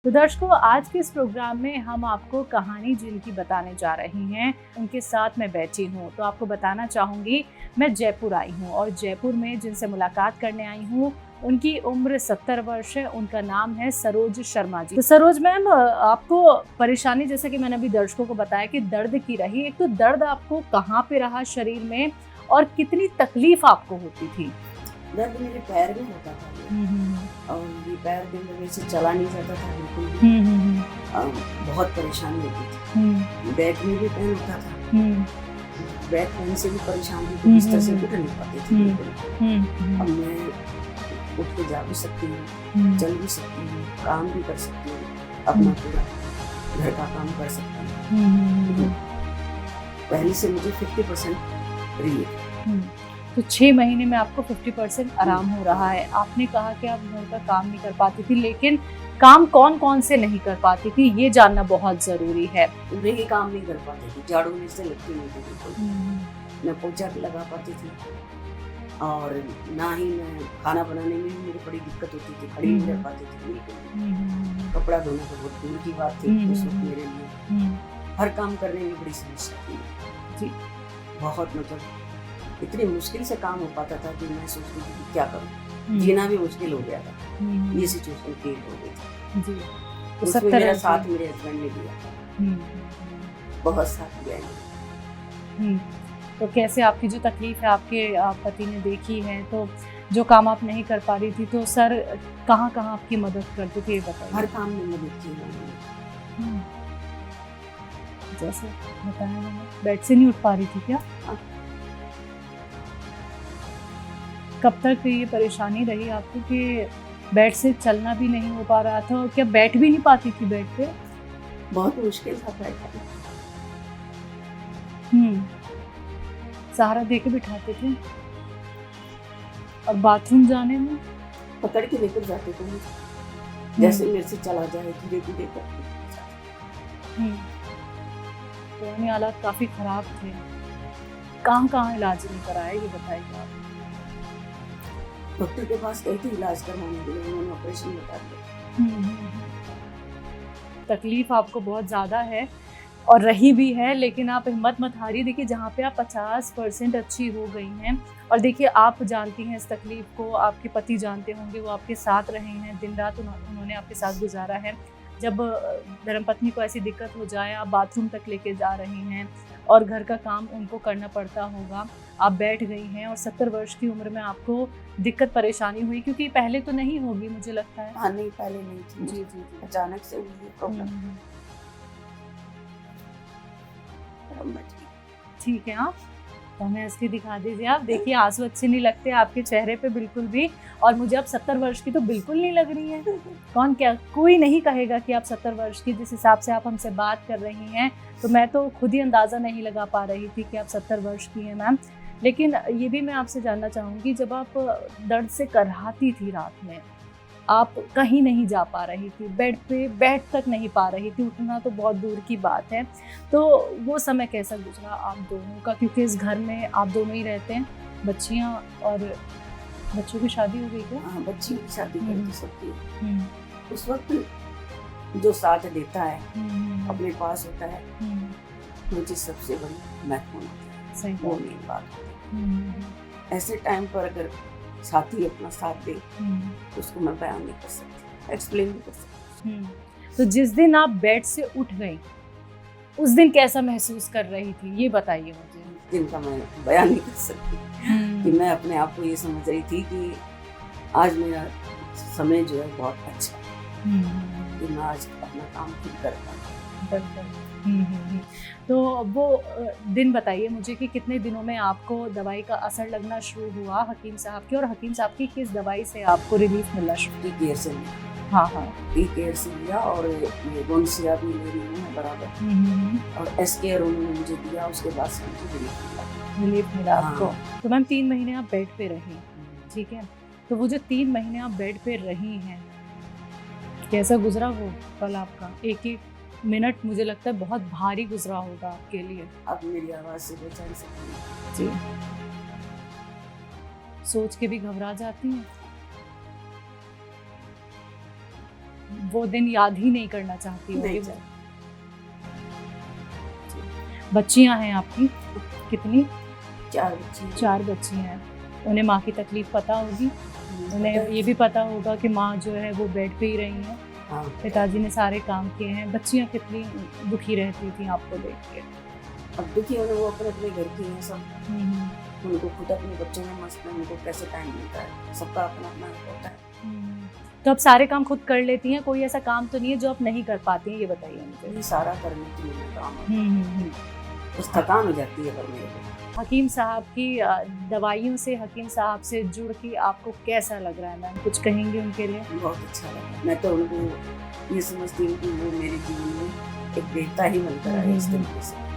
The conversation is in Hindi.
तो दर्शकों, आज के इस प्रोग्राम में हम आपको कहानी जिनकी बताने जा रही हैं उनके साथ मैं बैठी हूँ। तो आपको बताना चाहूँगी, मैं जयपुर आई हूँ और जयपुर में जिनसे मुलाकात करने आई हूँ उनकी उम्र 70 वर्ष है। उनका नाम है सरोज शर्मा जी। तो सरोज मैम, आपको परेशानी, जैसे कि मैंने अभी दर्शकों को बताया कि दर्द की रही, एक तो दर्द आपको कहाँ पे रहा शरीर में और कितनी तकलीफ आपको होती थी? दर्द मेरे पैर में होता था और ये पैर दिन में से चला नहीं जाता था बिल्कुल भी। बहुत परेशानी होती थी। बैक में भी पेन होता था। बैक पेन से भी परेशान थी, बिस्तर से उठ नहीं पाती थी बिल्कुल। अब मैं उठ के जा भी सकती हूँ, चल भी सकती हूँ, काम भी कर सकती हूँ, अपना पूरा घर का काम कर सकती हूँ। पहले से मुझे 50% रिलीफ। तो 6 महीने में आपको 50% आराम हो रहा है। आपने कहा कि आप घर का काम नहीं कर पाती थी, लेकिन काम कौन कौन से नहीं कर पाती थी, ये जानना बहुत ज़रूरी है। ये काम नहीं कर पाती थी, झाड़ू में से लगती नहीं थी बिल्कुल। मैं पोछा भी लगा पाती थी और ना ही मैं खाना बनाने में भी मेरी बड़ी दिक्कत होती थी, खड़ी नहीं रह पाती थी बिल्कुल। कपड़ा धोना तो बहुत दूर की बात थी उस वक्त मेरे लिए। हर काम करने में बड़ी समस्या थी जी, बहुत मतलब इतनी मुश्किल से काम हो पाता था कि मैं सोचती थी कि क्या करूं, जीना भी मुश्किल हो गया था। ये सिचुएशन क्रिएट हो गई थी जी। तो उसमें मेरा साथ मेरे हस्बैंड ने दिया, बहुत साथ दिया। तो कैसे आपकी जो तकलीफ है आपके पति ने देखी है, तो जो काम आप नहीं कर पा रही थी, तो सर कहाँ कहाँ आपकी मदद करते थे, ये बताइए। हर काम में मदद की मैंने। जैसे बताया मैंने, बेड से नहीं उठ पा रही थी क्या? कब तक ये परेशानी रही आपको कि बेड से चलना भी नहीं हो पा रहा था, और क्या बैठ भी नहीं पाती थी बेड पे? बहुत मुश्किल था बैठना। सहारा दे के बिठाते थे और बाथरूम जाने में पकड़ के लेकर जाते थे, जैसे मेरे से चला जाए धीरे धीरे करके। तो यानी हालात काफी खराब थे। कहाँ कहाँ इलाज नहीं कराया, ये बताइए आप। डॉक्टर के पास गई थी इलाज करवाने के लिए, उन्होंने ऑपरेशन बता दिया। तकलीफ आपको बहुत ज़्यादा है और रही भी है, लेकिन आप हिम्मत मत हारिए। देखिए, जहाँ पे आप 50% अच्छी हो गई हैं, और देखिए आप जानती हैं इस तकलीफ को, आपके पति जानते होंगे, वो आपके साथ रहे हैं, दिन रात उन्होंने आपके साथ गुजारा है। जब धर्मपत्नी को ऐसी दिक्कत हो जाए, आप बाथरूम तक लेके जा रही हैं और घर का काम उनको करना पड़ता होगा, आप बैठ गई हैं और 70 वर्ष की उम्र में आपको दिक्कत परेशानी हुई, क्योंकि पहले तो नहीं होगी मुझे लगता है। हाँ, नहीं पहले नहीं थी। जी जी जी, अचानक से हुई प्रॉब्लम। ठीक है, आप तो हमें असली दिखा दीजिए। आप देखिए, आंसू अच्छे नहीं लगते आपके चेहरे पे बिल्कुल भी, और मुझे अब 70 वर्ष की तो बिल्कुल नहीं लग रही है। कौन, क्या कोई नहीं कहेगा कि आप 70 वर्ष की, जिस हिसाब से आप हमसे बात कर रही हैं, तो मैं तो खुद ही अंदाज़ा नहीं लगा पा रही थी कि आप 70 वर्ष की हैं मैम। लेकिन ये भी मैं आपसे जानना चाहूँगी, जब आप दर्द से कराहती थी रात में, आप कहीं नहीं जा पा रही थी, बेड पे बैठ तक नहीं पा रही थी, उठना तो बहुत दूर की बात है, तो वो समय कैसा गुजरा आप दोनों का? क्योंकि इस घर में आप दोनों ही रहते हैं, बच्चियाँ और बच्चों की शादी हो गई क्या? हाँ, बच्ची की शादी करके सबकी। उस वक्त जो साथ देता है, अपने पास होता है, मुझे सबसे बड़ी महत्वपूर्ण होती है, वो मेरी बात होती है। ऐसे टाइम पर अगर साथी अपना साथ दे, उसको मैं बयान नहीं कर सकती, एक्सप्लेन नहीं कर सकती। तो जिस दिन आप बेड से उठ गई, उस दिन कैसा महसूस कर रही थी, ये बताइए मुझे। दिन का मैं बयान नहीं कर सकती कि मैं अपने आप को ये समझ रही थी कि आज मेरा समय जो है बहुत अच्छा है, कि मैं आज अपना काम खुद कर पाऊँ। तो वो दिन बताइए मुझे कि कितने दिनों में आपको दवाई का असर लगना शुरू हुआ हकीम साहब की, और हकीम साहब की किस दवाई से आपको रिलीफ मिलना शुरू? टी केयर से लिया। हाँ, टी केयर से लिया, और ये गोंसिया भी ले रही हूँ बराबर, और एस केयर उन्होंने मुझे दिया, उसके बाद से मुझे रिलीफ मिला आपको। तो मैम 3 महीने आप बेड पे रही, ठीक है, तो वो जो 3 महीने आप बेड पे रही हैं, कैसा गुजरा वो पल आपका? एक एक मिनट मुझे लगता है बहुत भारी गुजरा होगा आपके लिए। अब मेरी आवाज़ से बेचैन सकती जी, सोच के भी घबरा जाती हैं। वो दिन याद ही नहीं करना चाहती नहीं होगी। बच्चियां हैं आपकी कितनी? 4 बच्चे 4 बच्चियां हैं। उन्हें माँ की तकलीफ पता होगी, उन्हें ये भी पता होगा कि माँ जो है वो बेड पे ही रही है, हाँ, पिताजी ने सारे काम किए हैं। बच्चियां कितनी दुखी रहती थी आपको देख के? अब दुखी होने वो अपने अपने घर की हैं सब, उनको खुद अपने बच्चों में मस्त है, उनको कैसे टाइम मिलता है, सबका अपना अपना होता है। तो आप सारे काम खुद कर लेती हैं? कोई ऐसा काम तो नहीं है जो आप नहीं कर पाती हैं, ये बताइए मुझे। ये सारा करने के लिए काम है, उस थकान हो जाती है पर मेरे को। हकीम साहब की दवाइयों से, हकीम साहब से जुड़ के आपको कैसा लग रहा है मैम? कुछ कहेंगे उनके लिए? बहुत अच्छा लगा। मैं तो उनको ये समझती हूँ कि वो मेरे जीवन में एक देवता ही बनकर आए इस तरीके से।